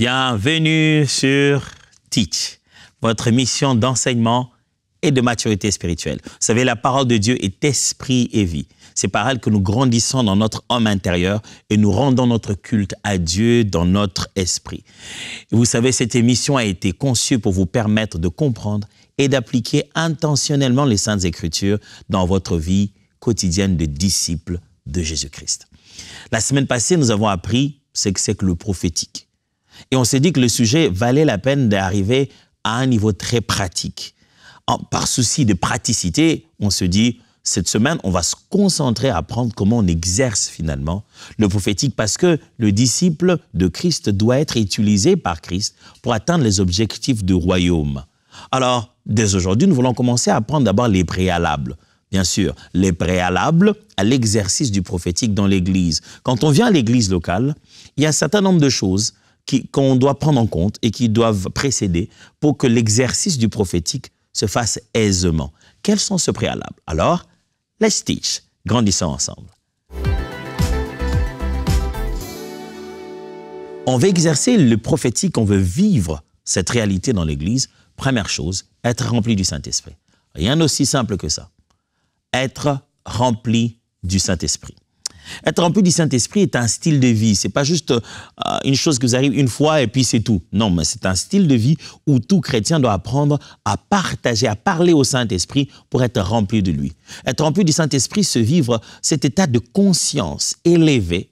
Bienvenue sur Teach, votre émission d'enseignement et de maturité spirituelle. Vous savez, la parole de Dieu est esprit et vie. C'est par elle que nous grandissons dans notre homme intérieur et nous rendons notre culte à Dieu dans notre esprit. Et vous savez, cette émission a été conçue pour vous permettre de comprendre et d'appliquer intentionnellement les Saintes Écritures dans votre vie quotidienne de disciple de Jésus-Christ. La semaine passée, nous avons appris ce que c'est que le prophétique. Et on s'est dit que le sujet valait la peine d'arriver à un niveau très pratique. Par souci de praticité, on se dit, cette semaine, on va se concentrer à apprendre comment on exerce finalement le prophétique parce que le disciple de Christ doit être utilisé par Christ pour atteindre les objectifs du royaume. Alors, dès aujourd'hui, nous voulons commencer à apprendre d'abord les préalables. Bien sûr, les préalables à l'exercice du prophétique dans l'Église. Quand on vient à l'Église locale, il y a un certain nombre de choses qu'on doit prendre en compte et qui doivent précéder pour que l'exercice du prophétique se fasse aisément. Quels sont ces préalables? Alors, let's teach. Grandissons ensemble. On veut exercer le prophétique, on veut vivre cette réalité dans l'Église. Première chose, être rempli du Saint-Esprit. Rien d'aussi simple que ça. Être rempli du Saint-Esprit. Être rempli du Saint-Esprit est un style de vie. Ce n'est pas juste une chose qui vous arrive une fois et puis c'est tout. Non, mais c'est un style de vie où tout chrétien doit apprendre à partager, à parler au Saint-Esprit pour être rempli de lui. Être rempli du Saint-Esprit, c'est vivre cet état de conscience élevé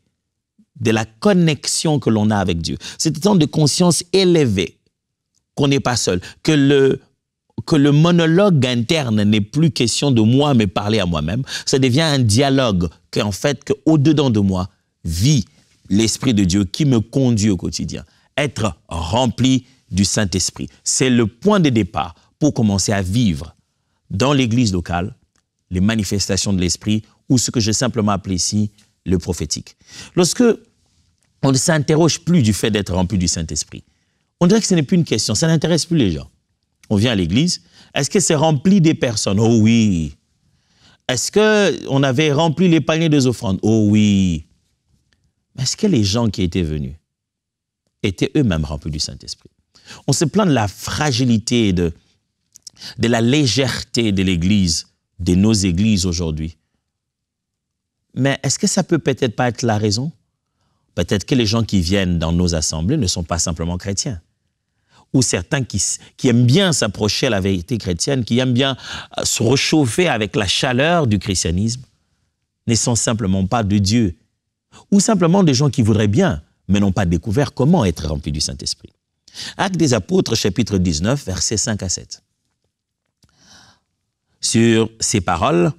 de la connexion que l'on a avec Dieu. Cet état de conscience élevé, qu'on n'est pas seul, que le monologue interne n'est plus question de moi, mais parler à moi-même. Ça devient un dialogue qu'en fait, qu'au-dedans de moi, vit l'Esprit de Dieu qui me conduit au quotidien. Être rempli du Saint-Esprit. C'est le point de départ pour commencer à vivre dans l'Église locale les manifestations de l'Esprit ou ce que j'ai simplement appelé ici le prophétique. Lorsque on ne s'interroge plus du fait d'être rempli du Saint-Esprit, on dirait que ce n'est plus une question, ça n'intéresse plus les gens. On vient à l'église, est-ce que c'est rempli des personnes? Oh oui. Est-ce qu'on avait rempli les paniers des offrandes? Oh oui. Mais est-ce que les gens qui étaient venus étaient eux-mêmes remplis du Saint-Esprit? On se plaint de la fragilité, de la légèreté de l'église, de nos églises aujourd'hui. Mais est-ce que ça peut peut-être pas être la raison? Peut-être que les gens qui viennent dans nos assemblées ne sont pas simplement chrétiens. Ou certains qui aiment bien s'approcher à la vérité chrétienne, qui aiment bien se réchauffer avec la chaleur du christianisme, ne sont simplement pas de Dieu. Ou simplement des gens qui voudraient bien, mais n'ont pas découvert comment être remplis du Saint-Esprit. Actes des Apôtres, chapitre 19, versets 5 à 7. Sur ces paroles,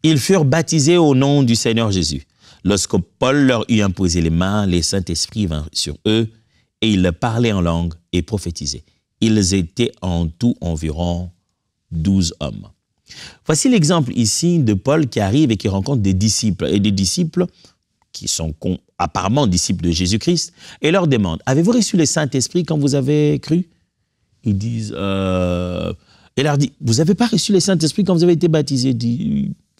ils furent baptisés au nom du Seigneur Jésus. Lorsque Paul leur eut imposé les mains, le Saint-Esprit vint sur eux, et ils parlaient en langue et prophétisaient. Ils étaient en tout environ 12 hommes. Voici l'exemple ici de Paul qui arrive et qui rencontre des disciples, et des disciples qui sont apparemment disciples de Jésus-Christ, et leur demande, avez-vous reçu le Saint-Esprit quand vous avez cru? Ils disent, et leur dit, vous n'avez pas reçu le Saint-Esprit quand vous avez été baptisés,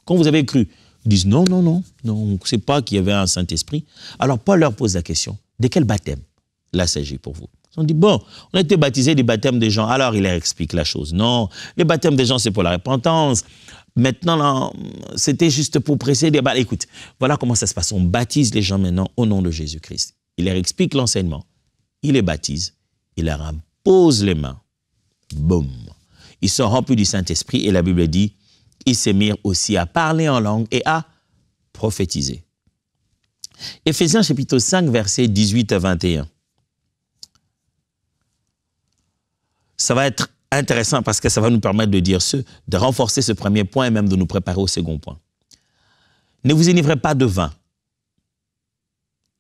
quand vous avez cru? Ils disent, non, on ne sait pas qu'il y avait un Saint-Esprit. Alors Paul leur pose la question, de quel baptême là s'agit pour vous? Ils ont dit, bon, on a été baptisés des baptêmes des gens. Alors, il leur explique la chose. Non, les baptêmes des gens, c'est pour la repentance. Maintenant, c'était juste pour précéder. Bah, écoute, voilà comment ça se passe. On baptise les gens maintenant au nom de Jésus-Christ. Il leur explique l'enseignement. Il les baptise. Il leur impose les mains. Boum. Ils sont remplis du Saint-Esprit et la Bible dit, ils se mirent aussi à parler en langue et à prophétiser. Éphésiens chapitre 5, versets 18 à 21. Ça va être intéressant parce que ça va nous permettre de renforcer ce premier point et même de nous préparer au second point. Ne vous enivrez pas de vin.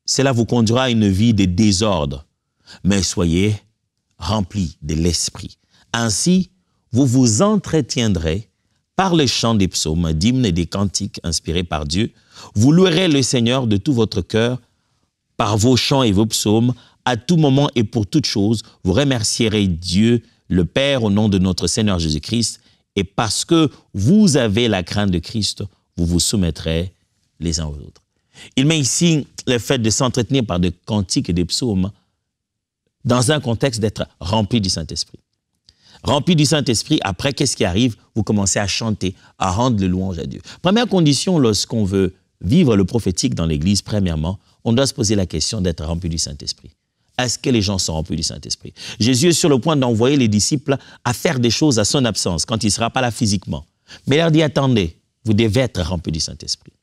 Cela vous conduira à une vie de désordre, mais soyez remplis de l'esprit. Ainsi, vous vous entretiendrez par les chants des psaumes, d'hymnes et des cantiques inspirés par Dieu. Vous louerez le Seigneur de tout votre cœur par vos chants et vos psaumes. À tout moment et pour toute chose, vous remercierez Dieu, le Père, au nom de notre Seigneur Jésus-Christ. Et parce que vous avez la crainte de Christ, vous vous soumettrez les uns aux autres. Il met ici le fait de s'entretenir par des cantiques et des psaumes dans un contexte d'être rempli du Saint-Esprit. Rempli du Saint-Esprit, après, qu'est-ce qui arrive? Vous commencez à chanter, à rendre le louange à Dieu. Première condition, lorsqu'on veut vivre le prophétique dans l'Église, premièrement, on doit se poser la question d'être rempli du Saint-Esprit. Est-ce que les gens sont remplis du Saint-Esprit? Jésus est sur le point d'envoyer les disciples à faire des choses à son absence, quand il ne sera pas là physiquement. Mais il leur dit, attendez, vous devez être remplis du Saint-Esprit.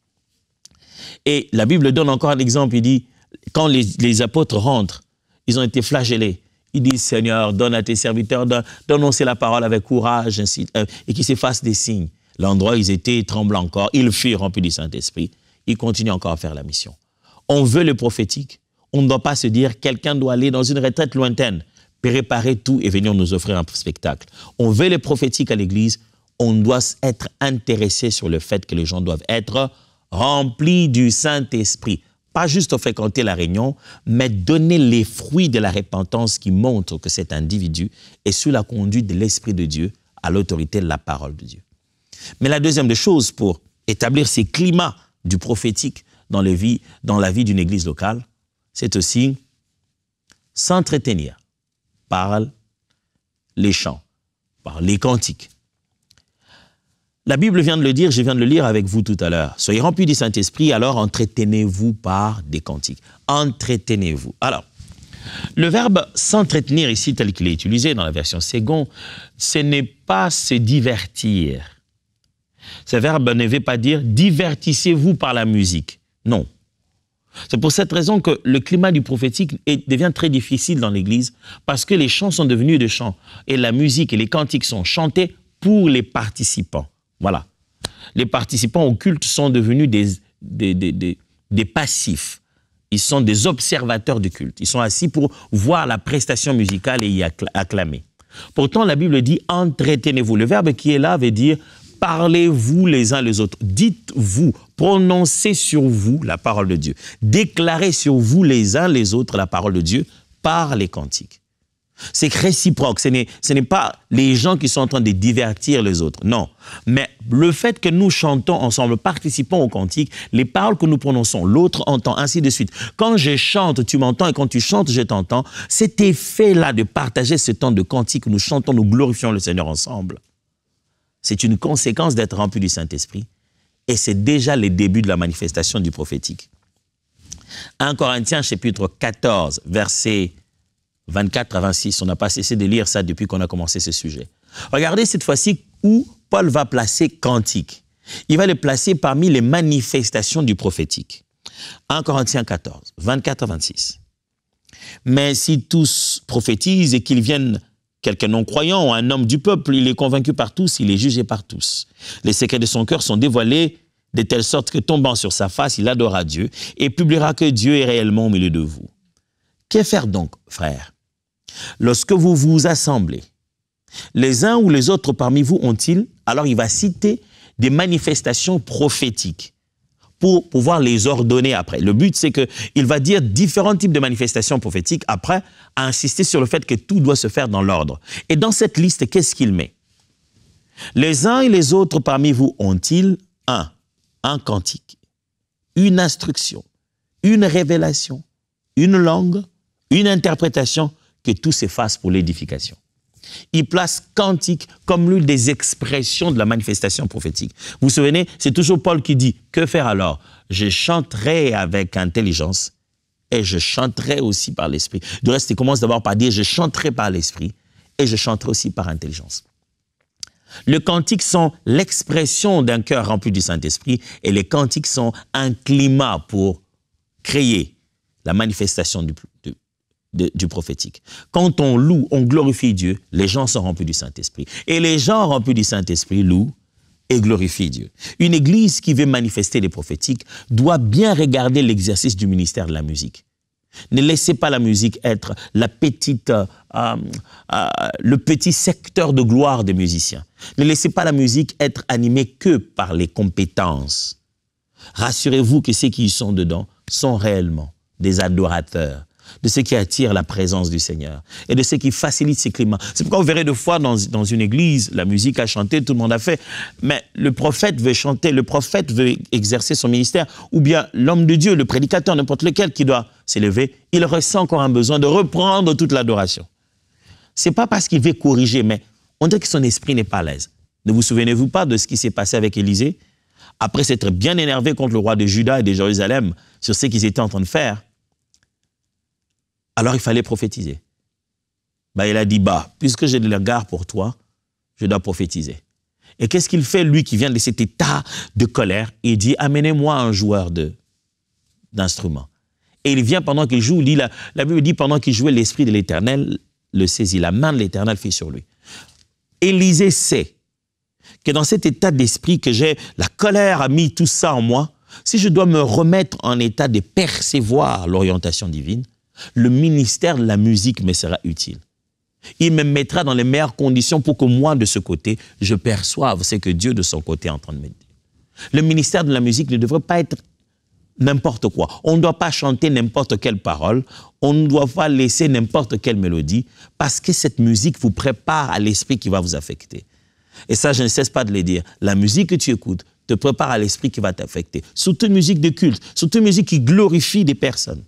Et la Bible donne encore un exemple, il dit, quand les apôtres rentrent, ils ont été flagellés. Ils disent, Seigneur, donne à tes serviteurs d'annoncer la parole avec courage, ainsi, et qu'ils se fassent des signes. L'endroit où ils étaient tremblants encore, ils furent remplis du Saint-Esprit. Ils continuent encore à faire la mission. On veut le prophétique. On ne doit pas se dire, quelqu'un doit aller dans une retraite lointaine, préparer tout et venir nous offrir un spectacle. On veut le prophétique à l'Église. On doit être intéressé sur le fait que les gens doivent être remplis du Saint-Esprit. Pas juste fréquenter la réunion, mais donner les fruits de la repentance qui montrent que cet individu est sous la conduite de l'Esprit de Dieu à l'autorité de la parole de Dieu. Mais la deuxième des choses pour établir ces climats du prophétique dans la vie d'une église locale, c'est aussi s'entretenir par les chants, par les cantiques. La Bible vient de le dire, je viens de le lire avec vous tout à l'heure. Soyez remplis du Saint-Esprit, alors entretenez-vous par des cantiques. Entretenez-vous. Alors, le verbe s'entretenir ici, tel qu'il est utilisé dans la version Ségon, ce n'est pas se divertir. Ce verbe ne veut pas dire divertissez-vous par la musique. Non. C'est pour cette raison que le climat du prophétique devient très difficile dans l'Église, parce que les chants sont devenus des chants, et la musique et les cantiques sont chantés pour les participants. Voilà. Les participants au culte sont devenus des passifs. Ils sont des observateurs du culte. Ils sont assis pour voir la prestation musicale et y acclamer. Pourtant, la Bible dit « entretenez-vous ». Le verbe qui est là veut dire « parlez-vous les uns les autres ». Dites-vous, prononcez sur vous la parole de Dieu. Déclarez sur vous les uns les autres la parole de Dieu par les cantiques. C'est réciproque, ce n'est pas les gens qui sont en train de divertir les autres, non. Mais le fait que nous chantons ensemble, participons au cantique, les paroles que nous prononçons, l'autre entend, ainsi de suite. Quand je chante, tu m'entends, et quand tu chantes, je t'entends. Cet effet-là de partager ce temps de cantique, nous chantons, nous glorifions le Seigneur ensemble, c'est une conséquence d'être rempli du Saint-Esprit, et c'est déjà le début de la manifestation du prophétique. 1 Corinthiens chapitre 14, verset 24 à 26, on n'a pas cessé de lire ça depuis qu'on a commencé ce sujet. Regardez cette fois-ci où Paul va placer cantique. Il va les placer parmi les manifestations du prophétique. 1 Corinthiens 14, 24 à 26. Mais si tous prophétisent et qu'ils viennent quelqu'un non-croyant ou un homme du peuple, il est convaincu par tous, il est jugé par tous. Les secrets de son cœur sont dévoilés de telle sorte que tombant sur sa face, il adorera Dieu et publiera que Dieu est réellement au milieu de vous. Que faire donc, frères? Lorsque vous vous assemblez, les uns ou les autres parmi vous ont-ils, alors il va citer des manifestations prophétiques pour pouvoir les ordonner après. Le but, c'est qu'il va dire différents types de manifestations prophétiques après, à insister sur le fait que tout doit se faire dans l'ordre. Et dans cette liste, qu'est-ce qu'il met? Les uns et les autres parmi vous ont-ils un cantique, une instruction, une révélation, une langue, une interprétation, que tout s'efface pour l'édification. Il place cantique comme l'une des expressions de la manifestation prophétique. Vous vous souvenez, c'est toujours Paul qui dit, que faire alors? Je chanterai avec intelligence et je chanterai aussi par l'esprit. Du reste, il commence d'abord par dire, je chanterai par l'esprit et je chanterai aussi par intelligence. Les cantiques sont l'expression d'un cœur rempli du Saint-Esprit et les cantiques sont un climat pour créer la manifestation du prophétique. Quand on loue, on glorifie Dieu, les gens sont remplis du Saint-Esprit. Et les gens remplis du Saint-Esprit louent et glorifient Dieu. Une église qui veut manifester les prophétiques doit bien regarder l'exercice du ministère de la musique. Ne laissez pas la musique être le petit secteur de gloire des musiciens. Ne laissez pas la musique être animée que par les compétences. Rassurez-vous que ceux qui y sont dedans sont réellement des adorateurs, de ceux qui attirent la présence du Seigneur et de ceux qui facilitent ces climats. C'est pourquoi vous verrez deux fois dans une église, la musique a chanté, tout le monde a fait, mais le prophète veut chanter, le prophète veut exercer son ministère, ou bien l'homme de Dieu, le prédicateur, n'importe lequel qui doit s'élever, il ressent encore un besoin de reprendre toute l'adoration. Ce n'est pas parce qu'il veut corriger, mais on dirait que son esprit n'est pas à l'aise. Ne vous souvenez-vous pas de ce qui s'est passé avec Élisée? Après s'être bien énervé contre le roi de Juda et de Jérusalem sur ce qu'ils étaient en train de faire, alors il fallait prophétiser. Il a dit, puisque j'ai de l'égard pour toi, je dois prophétiser. Et qu'est-ce qu'il fait, lui, qui vient de cet état de colère? Il dit, amenez-moi un joueur d'instruments. Et il vient pendant qu'il joue, la Bible dit, pendant qu'il jouait, l'Esprit de l'Éternel le saisit, la main de l'Éternel fit sur lui. Élisée sait que dans cet état d'esprit que j'ai, la colère a mis tout ça en moi, si je dois me remettre en état de percevoir l'orientation divine, le ministère de la musique me sera utile. Il me mettra dans les meilleures conditions pour que moi, de ce côté, je perçoive ce que Dieu, de son côté, est en train de me dire. Le ministère de la musique ne devrait pas être n'importe quoi. On ne doit pas chanter n'importe quelle parole. On ne doit pas laisser n'importe quelle mélodie parce que cette musique vous prépare à l'esprit qui va vous affecter. Et ça, je ne cesse pas de le dire. La musique que tu écoutes te prépare à l'esprit qui va t'affecter. Surtout musique de culte, surtout musique qui glorifie des personnes.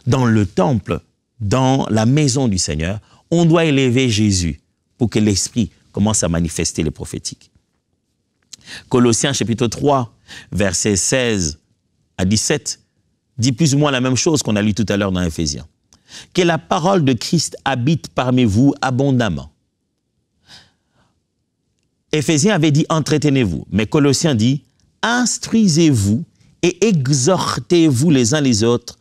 Dans le temple, dans la maison du Seigneur, on doit élever Jésus pour que l'esprit commence à manifester les prophétiques. Colossiens chapitre 3, versets 16 à 17, dit plus ou moins la même chose qu'on a lu tout à l'heure dans Éphésiens. Que la parole de Christ habite parmi vous abondamment. Éphésiens avait dit « entretenez-vous », mais Colossiens dit « instruisez-vous et exhortez-vous les uns les autres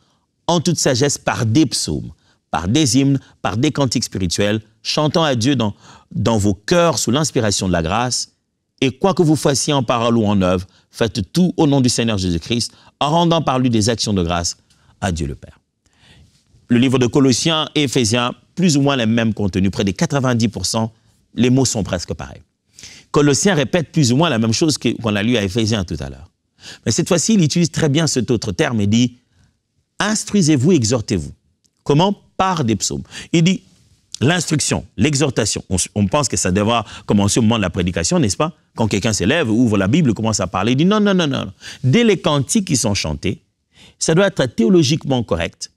en toute sagesse par des psaumes, par des hymnes, par des cantiques spirituels, chantant à Dieu dans vos cœurs sous l'inspiration de la grâce, et quoi que vous fassiez en parole ou en œuvre, faites tout au nom du Seigneur Jésus-Christ, en rendant par lui des actions de grâce à Dieu le Père. » Le livre de Colossiens et Éphésiens, plus ou moins le même contenu, près de 90%, les mots sont presque pareils. Colossiens répète plus ou moins la même chose qu'on a lu à Éphésiens tout à l'heure. Mais cette fois-ci, il utilise très bien cet autre terme et dit « instruisez-vous, exhortez-vous ». Comment? Par des psaumes. Il dit l'instruction, l'exhortation. On pense que ça devra commencer au moment de la prédication, n'est-ce pas? Quand quelqu'un s'élève, ouvre la Bible, commence à parler, il dit non, non, non, non. Dès les cantiques qui sont chantés, ça doit être théologiquement correct.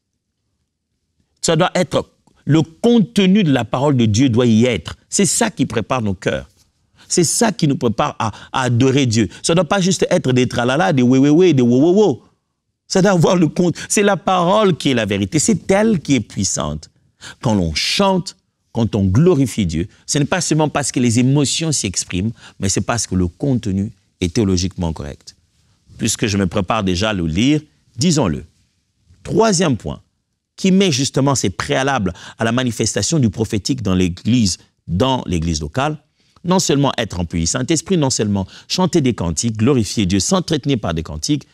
Ça doit être, le contenu de la parole de Dieu doit y être. C'est ça qui prépare nos cœurs. C'est ça qui nous prépare à adorer Dieu. Ça ne doit pas juste être des tralala, des oui, des wo. Ça doit avoir le compte. C'est la parole qui est la vérité. C'est elle qui est puissante. Quand l'on chante, quand on glorifie Dieu, ce n'est pas seulement parce que les émotions s'y expriment, mais c'est parce que le contenu est théologiquement correct. Puisque je me prépare déjà à le lire, disons-le. Troisième point, qui met justement ces préalables à la manifestation du prophétique dans l'église locale, non seulement être rempli du Saint-Esprit, non seulement chanter des cantiques, glorifier Dieu, s'entretenir par des cantiques,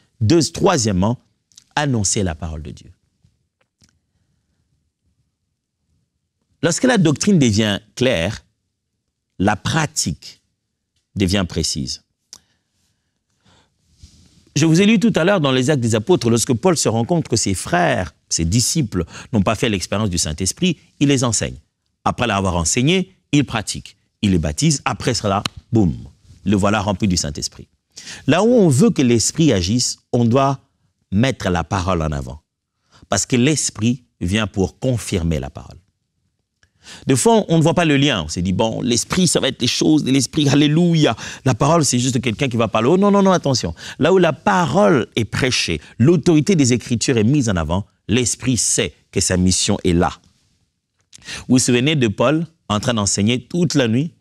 troisièmement, annoncer la parole de Dieu. Lorsque la doctrine devient claire, la pratique devient précise. Je vous ai lu tout à l'heure dans les Actes des Apôtres, lorsque Paul se rend compte que ses frères, ses disciples n'ont pas fait l'expérience du Saint-Esprit, il les enseigne. Après l'avoir enseigné, il pratique. Il les baptise, après cela, boum, le voilà rempli du Saint-Esprit. Là où on veut que l'Esprit agisse, on doit mettre la parole en avant. Parce que l'Esprit vient pour confirmer la parole. Des fois, on ne voit pas le lien. On s'est dit, bon, l'Esprit, ça va être les choses de l'Esprit, alléluia. La parole, c'est juste quelqu'un qui va parler. Oh non, non, non, attention. Là où la parole est prêchée, l'autorité des Écritures est mise en avant, l'Esprit sait que sa mission est là. Vous vous souvenez de Paul en train d'enseigner toute la nuit,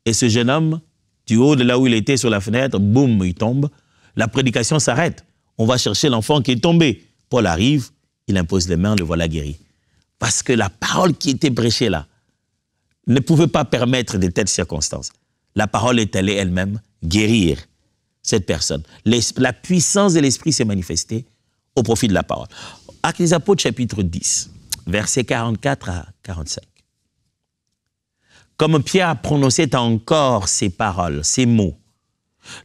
et ce jeune homme, du haut de là où il était sur la fenêtre, boum, il tombe. La prédication s'arrête. On va chercher l'enfant qui est tombé. Paul arrive, il impose les mains, le voilà guéri. Parce que la parole qui était prêchée là ne pouvait pas permettre de telles circonstances. La parole est allée elle-même guérir cette personne. La puissance de l'Esprit s'est manifestée au profit de la parole. Actes des Apôtres, chapitre 10, versets 44 à 45. Comme Pierre prononçait encore ces paroles, ces mots,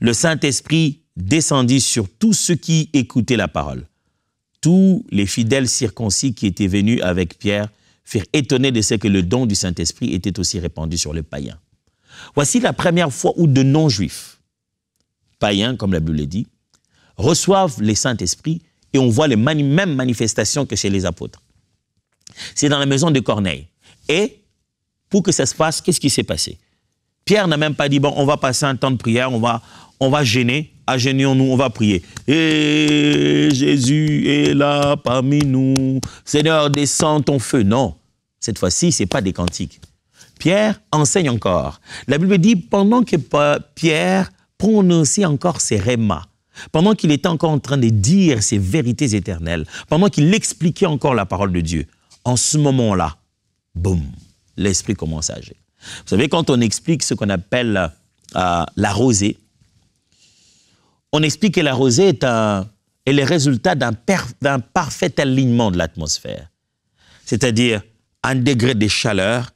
le Saint-Esprit descendit sur tous ceux qui écoutaient la parole. Tous les fidèles circoncis qui étaient venus avec Pierre furent étonnés de ce que le don du Saint-Esprit était aussi répandu sur les païens. Voici la première fois où de non-juifs, païens comme la Bible le dit, reçoivent le Saint-Esprit et on voit les mêmes manifestations que chez les apôtres. C'est dans la maison de Corneille. Et pour que ça se passe, qu'est-ce qui s'est passé? Pierre n'a même pas dit, bon, on va passer un temps de prière, on va gêner, agenouillons-nous, on va prier. Et Jésus est là parmi nous, Seigneur, descends ton feu. Non, cette fois-ci, ce n'est pas des cantiques. Pierre enseigne encore. La Bible dit, pendant que Pierre prononçait encore ses rémas, pendant qu'il était encore en train de dire ses vérités éternelles, pendant qu'il expliquait encore la parole de Dieu, en ce moment-là, boum, l'Esprit commence à agir. Vous savez, quand on explique ce qu'on appelle la rosée, on explique que la rosée est le résultat d'un parfait alignement de l'atmosphère. C'est-à-dire un degré de chaleur,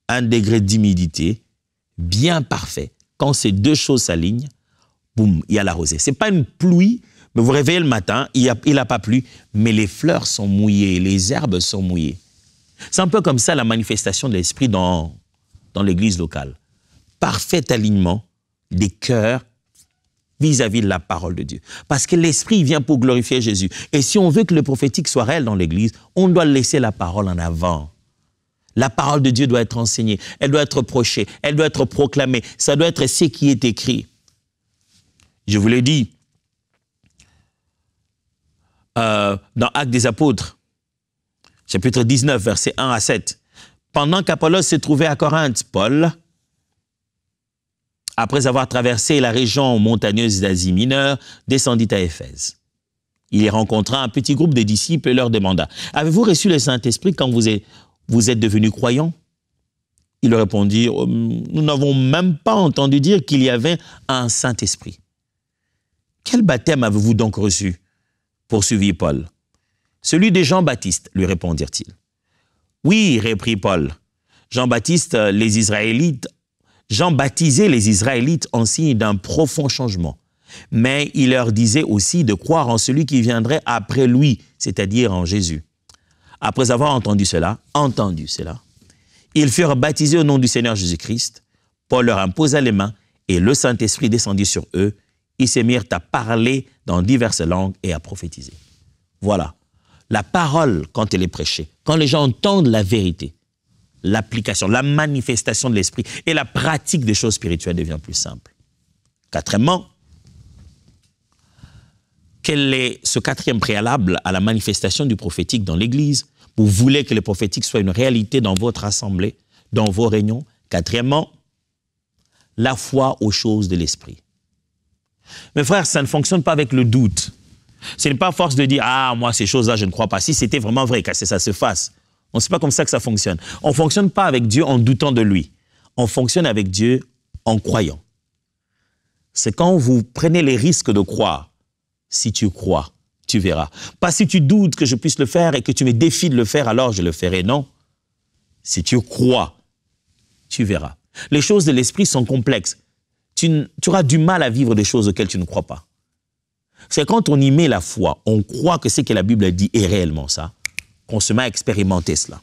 un degré d'humidité bien parfait. Quand ces deux choses s'alignent, boum, il y a la rosée. Ce n'est pas une pluie, mais vous réveillez le matin, il n'a pas plu, mais les fleurs sont mouillées, les herbes sont mouillées. C'est un peu comme ça la manifestation de l'Esprit dans l'église locale. Parfait alignement des cœurs vis-à-vis de la parole de Dieu. Parce que l'Esprit vient pour glorifier Jésus. Et si on veut que le prophétique soit réel dans l'église, on doit laisser la parole en avant. La parole de Dieu doit être enseignée, elle doit être prêchée, elle doit être proclamée. Ça doit être ce qui est écrit. Je vous l'ai dit, dans Actes des Apôtres, chapitre 19, versets 1 à 7, pendant qu'Apollos se trouvait à Corinthe, Paul, après avoir traversé la région montagneuse d'Asie mineure, descendit à Éphèse. Il y rencontra un petit groupe de disciples et leur demanda, « Avez-vous reçu le Saint-Esprit quand vous êtes devenus croyants ?» Ils leur répondirent, « Nous n'avons même pas entendu dire qu'il y avait un Saint-Esprit. » « Quel baptême avez-vous donc reçu ?» poursuivit Paul. « Celui de Jean-Baptiste, lui répondirent-ils. « Oui, reprit Paul, Jean baptisait les Israélites en signe d'un profond changement. Mais il leur disait aussi de croire en celui qui viendrait après lui, c'est-à-dire en Jésus. Après avoir entendu cela, ils furent baptisés au nom du Seigneur Jésus-Christ. Paul leur imposa les mains et le Saint-Esprit descendit sur eux. Ils se mirent à parler dans diverses langues et à prophétiser. » Voilà. La parole, quand elle est prêchée, quand les gens entendent la vérité, l'application, la manifestation de l'esprit et la pratique des choses spirituelles devient plus simple. Quatrièmement, quel est ce quatrième préalable à la manifestation du prophétique dans l'Église? Vous voulez que le prophétique soit une réalité dans votre assemblée, dans vos réunions. Quatrièmement, la foi aux choses de l'esprit. Mes frères, ça ne fonctionne pas avec le doute. Ce n'est pas à force de dire « Ah, moi, ces choses-là, je ne crois pas. » Si c'était vraiment vrai, que ça se fasse. On ne sait pas comme ça que ça fonctionne. On ne fonctionne pas avec Dieu en doutant de lui. On fonctionne avec Dieu en croyant. C'est quand vous prenez les risques de croire. Si tu crois, tu verras. Pas si tu doutes que je puisse le faire et que tu me défies de le faire, alors je le ferai. Non. Si tu crois, tu verras. Les choses de l'esprit sont complexes. Tu auras du mal à vivre des choses auxquelles tu ne crois pas. C'est quand on y met la foi, on croit que ce que la Bible dit est réellement ça, qu'on se met à expérimenter cela.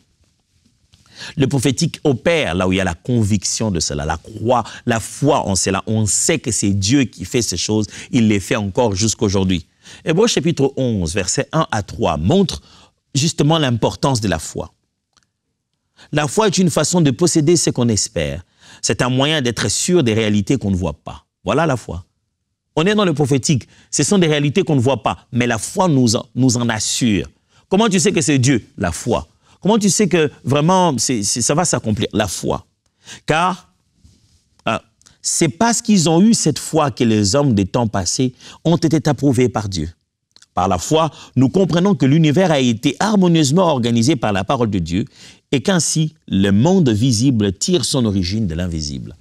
Le prophétique opère là où il y a la conviction de cela, la foi en cela. On sait que c'est Dieu qui fait ces choses, il les fait encore jusqu'aujourd'hui. Hébreux chapitre 11, versets 1 à 3 montre justement l'importance de la foi. La foi est une façon de posséder ce qu'on espère. C'est un moyen d'être sûr des réalités qu'on ne voit pas. Voilà la foi. On est dans le prophétique. Ce sont des réalités qu'on ne voit pas, mais la foi nous en assure. Comment tu sais que c'est Dieu? La foi. Comment tu sais que vraiment ça va s'accomplir? La foi. Car c'est parce qu'ils ont eu cette foi que les hommes des temps passés ont été approuvés par Dieu. Par la foi, nous comprenons que l'univers a été harmonieusement organisé par la parole de Dieu et qu'ainsi, le monde visible tire son origine de l'invisible.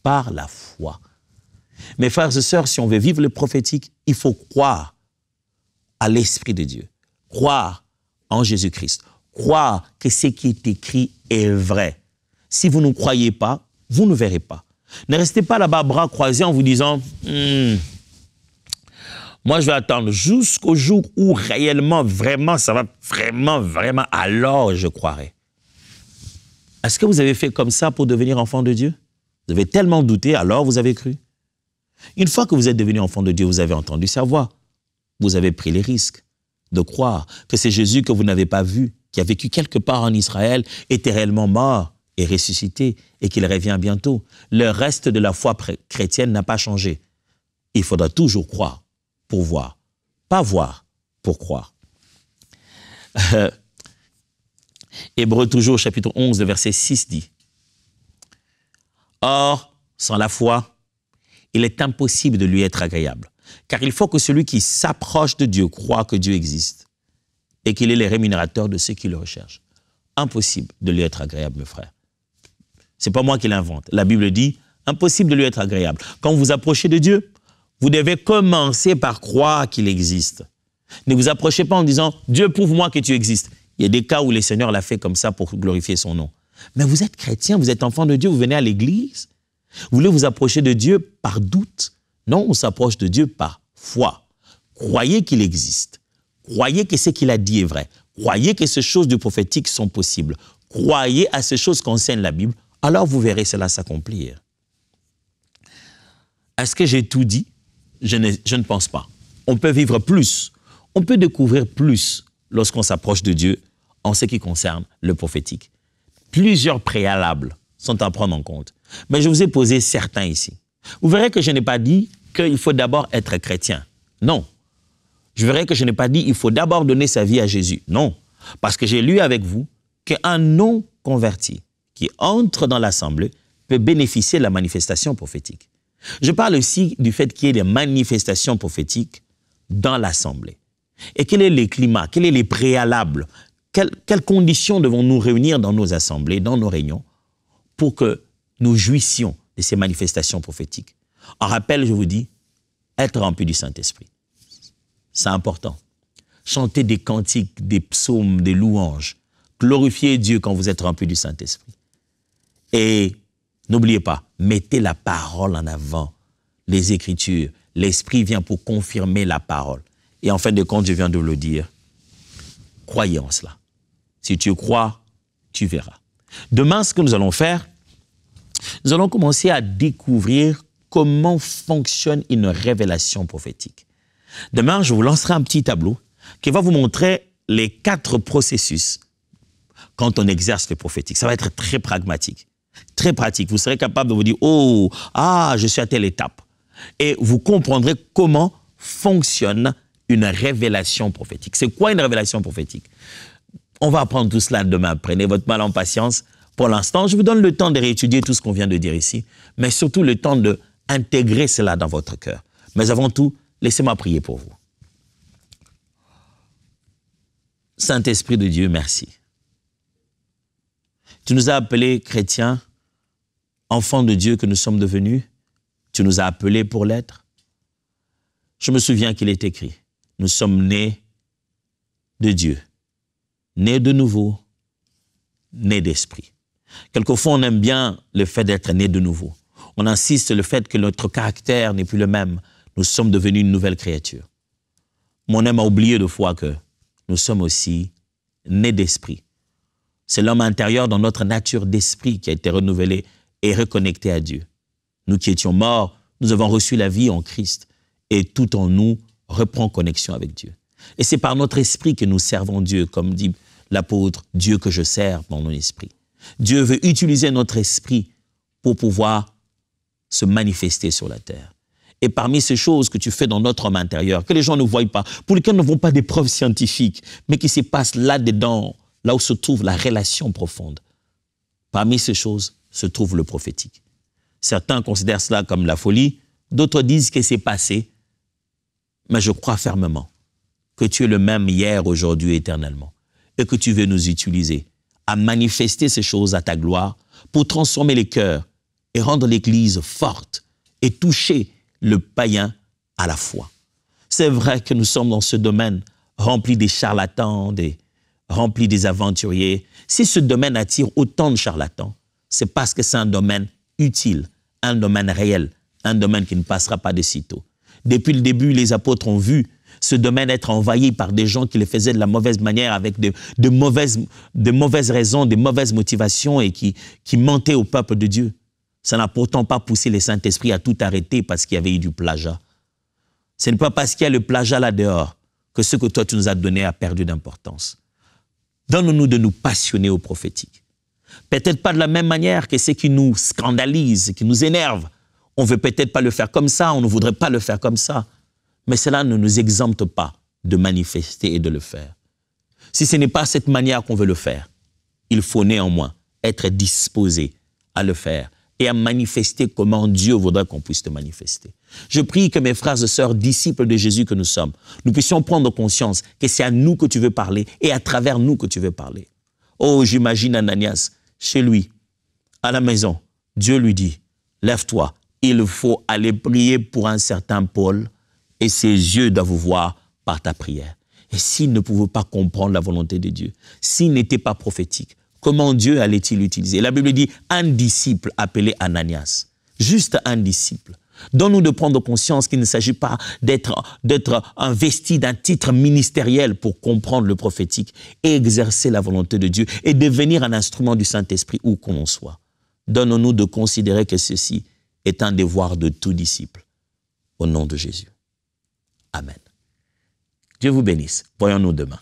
Par la foi. Mes frères et sœurs, si on veut vivre le prophétique, il faut croire à l'Esprit de Dieu. Croire en Jésus-Christ. Croire que ce qui est écrit est vrai. Si vous ne croyez pas, vous ne verrez pas. Ne restez pas là-bas, bras croisés, en vous disant moi, je vais attendre jusqu'au jour où réellement, vraiment, ça va vraiment, alors je croirai. Est-ce que vous avez fait comme ça pour devenir enfant de Dieu? Vous avez tellement douté, alors vous avez cru. Une fois que vous êtes devenu enfant de Dieu, vous avez entendu sa voix. Vous avez pris les risques. de croire que c'est Jésus que vous n'avez pas vu, qui a vécu quelque part en Israël, était réellement mort et ressuscité et qu'il revient bientôt. Le reste de la foi chrétienne n'a pas changé. Il faudra toujours croire pour voir, pas voir pour croire. Hébreux toujours, chapitre 11, le verset 6 dit « Or, sans la foi, il est impossible de lui être agréable, car il faut que celui qui s'approche de Dieu croit que Dieu existe et qu'il est le rémunérateur de ceux qui le recherchent. » Impossible de lui être agréable, mes frères. C'est pas moi qui l'invente. La Bible dit « Impossible de lui être agréable. » Quand vous approchez de Dieu, vous devez commencer par croire qu'il existe. Ne vous approchez pas en disant « Dieu, prouve-moi que tu existes ». Il y a des cas où le Seigneur l'a fait comme ça pour glorifier son nom. Mais vous êtes chrétien, vous êtes enfant de Dieu, vous venez à l'église. Vous voulez vous approcher de Dieu par doute? Non, on s'approche de Dieu par foi. Croyez qu'il existe. Croyez que ce qu'il a dit est vrai. Croyez que ces choses du prophétique sont possibles. Croyez à ces choses qu'enseigne la Bible. Alors vous verrez cela s'accomplir. Est-ce que j'ai tout dit? Je ne pense pas. On peut vivre plus. On peut découvrir plus lorsqu'on s'approche de Dieu en ce qui concerne le prophétique. Plusieurs préalables sont à prendre en compte. Mais je vous ai posé certains ici. Vous verrez que je n'ai pas dit qu'il faut d'abord être chrétien. Non. Je verrai que je n'ai pas dit qu'il faut d'abord donner sa vie à Jésus. Non. Parce que j'ai lu avec vous qu'un non-converti qui entre dans l'assemblée peut bénéficier de la manifestation prophétique. Je parle aussi du fait qu'il y ait des manifestations prophétiques dans l'assemblée. Et quel est le climat? Quels sont les préalables? Quelles conditions devons-nous réunir dans nos assemblées, dans nos réunions, pour que nous jouissions de ces manifestations prophétiques? En rappel, je vous dis, être rempli du Saint-Esprit. C'est important. Chanter des cantiques, des psaumes, des louanges. Glorifiez Dieu quand vous êtes rempli du Saint-Esprit. Et n'oubliez pas, mettez la parole en avant, les Écritures. L'Esprit vient pour confirmer la parole. Et en fin de compte, je viens de le dire, croyez en cela. Si tu crois, tu verras. Demain, ce que nous allons faire, nous allons commencer à découvrir comment fonctionne une révélation prophétique. Demain, je vous lancerai un petit tableau qui va vous montrer les 4 processus quand on exerce le prophétique. Ça va être très pragmatique, très pratique. Vous serez capable de vous dire « Oh, je suis à telle étape ». Et vous comprendrez comment fonctionne une révélation prophétique. C'est quoi une révélation prophétique? On va apprendre tout cela demain. Prenez votre mal en patience. Pour l'instant, je vous donne le temps de réétudier tout ce qu'on vient de dire ici, mais surtout le temps d'intégrer cela dans votre cœur. Mais avant tout, laissez-moi prier pour vous. Saint-Esprit de Dieu, merci. Tu nous as appelés chrétiens, enfants de Dieu que nous sommes devenus. Tu nous as appelés pour l'être. Je me souviens qu'il est écrit, nous sommes nés de Dieu, nés de nouveau, nés d'esprit. Quelquefois, on aime bien le fait d'être né de nouveau. On insiste sur le fait que notre caractère n'est plus le même. Nous sommes devenus une nouvelle créature. Mais on aime oublier de fois que nous sommes aussi nés d'esprit. C'est l'homme intérieur dans notre nature d'esprit qui a été renouvelé et reconnecté à Dieu. Nous qui étions morts, nous avons reçu la vie en Christ et tout en nous reprend connexion avec Dieu. Et c'est par notre esprit que nous servons Dieu, comme dit l'apôtre, Dieu que je sers dans mon esprit. Dieu veut utiliser notre esprit pour pouvoir se manifester sur la terre. Et parmi ces choses que tu fais dans notre homme intérieur, que les gens ne voient pas, pour lesquelles nous n'avons pas des preuves scientifiques, mais qui se passent là-dedans, là où se trouve la relation profonde. Parmi ces choses se trouve le prophétique. Certains considèrent cela comme la folie, d'autres disent que c'est passé, mais je crois fermement que tu es le même hier, aujourd'hui, éternellement, et que tu veux nous utiliser à manifester ces choses à ta gloire pour transformer les cœurs et rendre l'Église forte et toucher le païen à la foi. C'est vrai que nous sommes dans ce domaine rempli des charlatans, rempli des aventuriers. Si ce domaine attire autant de charlatans, c'est parce que c'est un domaine utile, un domaine réel, un domaine qui ne passera pas de sitôt. Depuis le début, les apôtres ont vu ce domaine être envahi par des gens qui le faisaient de la mauvaise manière, avec de mauvaises raisons, de mauvaises motivations et qui mentaient au peuple de Dieu. Ça n'a pourtant pas poussé le Saint-Esprit à tout arrêter parce qu'il y avait eu du plagiat. Ce n'est pas parce qu'il y a le plagiat là dehors que ce que toi tu nous as donné a perdu d'importance. Donne-nous de nous passionner au prophétique. Peut-être pas de la même manière que ce qui nous scandalise, qui nous énerve. On ne veut peut-être pas le faire comme ça, on ne voudrait pas le faire comme ça. Mais cela ne nous exempte pas de manifester et de le faire. Si ce n'est pas cette manière qu'on veut le faire, il faut néanmoins être disposé à le faire et à manifester comment Dieu voudrait qu'on puisse te manifester. Je prie que mes frères et sœurs, disciples de Jésus que nous sommes, nous puissions prendre conscience que c'est à nous que tu veux parler et à travers nous que tu veux parler. Oh, j'imagine Ananias, chez lui, à la maison, Dieu lui dit, lève-toi, il faut aller prier pour un certain Paul et ses yeux doivent vous voir par ta prière. Et s'il ne pouvait pas comprendre la volonté de Dieu, s'il n'était pas prophétique, comment Dieu allait-il l'utiliser? La Bible dit un disciple appelé Ananias, juste un disciple. Donne-nous de prendre conscience qu'il ne s'agit pas d'être investi d'un titre ministériel pour comprendre le prophétique et exercer la volonté de Dieu et devenir un instrument du Saint-Esprit où qu'on en soit. Donne-nous de considérer que ceci est un devoir de tout disciple. Au nom de Jésus. Amen. Dieu vous bénisse. Voyons-nous demain.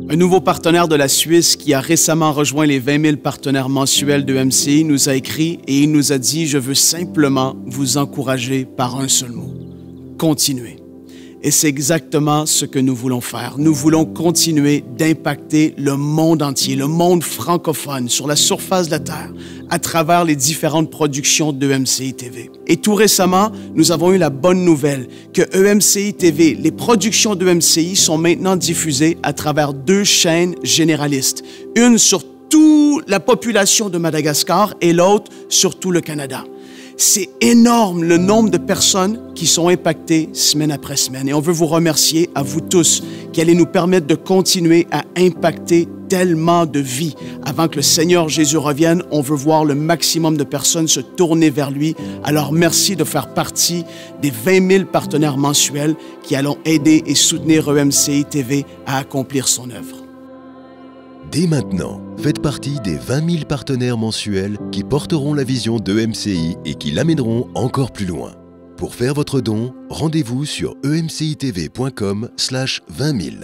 Un nouveau partenaire de la Suisse qui a récemment rejoint les 20 000 partenaires mensuels de MCI nous a écrit et il nous a dit « Je veux simplement vous encourager par un seul mot. Continuez. » Et c'est exactement ce que nous voulons faire. Nous voulons continuer d'impacter le monde entier, le monde francophone sur la surface de la Terre, à travers les différentes productions de EMCI TV. Et tout récemment, nous avons eu la bonne nouvelle que EMCI TV, les productions de EMCI sont maintenant diffusées à travers 2 chaînes généralistes. Une sur toute la population de Madagascar et l'autre sur tout le Canada. C'est énorme le nombre de personnes qui sont impactées semaine après semaine. Et on veut vous remercier, à vous tous, qui allez nous permettre de continuer à impacter tellement de vies. Avant que le Seigneur Jésus revienne, on veut voir le maximum de personnes se tourner vers lui. Alors merci de faire partie des 20 000 partenaires mensuels qui allons aider et soutenir EMCI TV à accomplir son œuvre. Dès maintenant, faites partie des 20 000 partenaires mensuels qui porteront la vision d'EMCI et qui l'amèneront encore plus loin. Pour faire votre don, rendez-vous sur emcitv.com/20 000.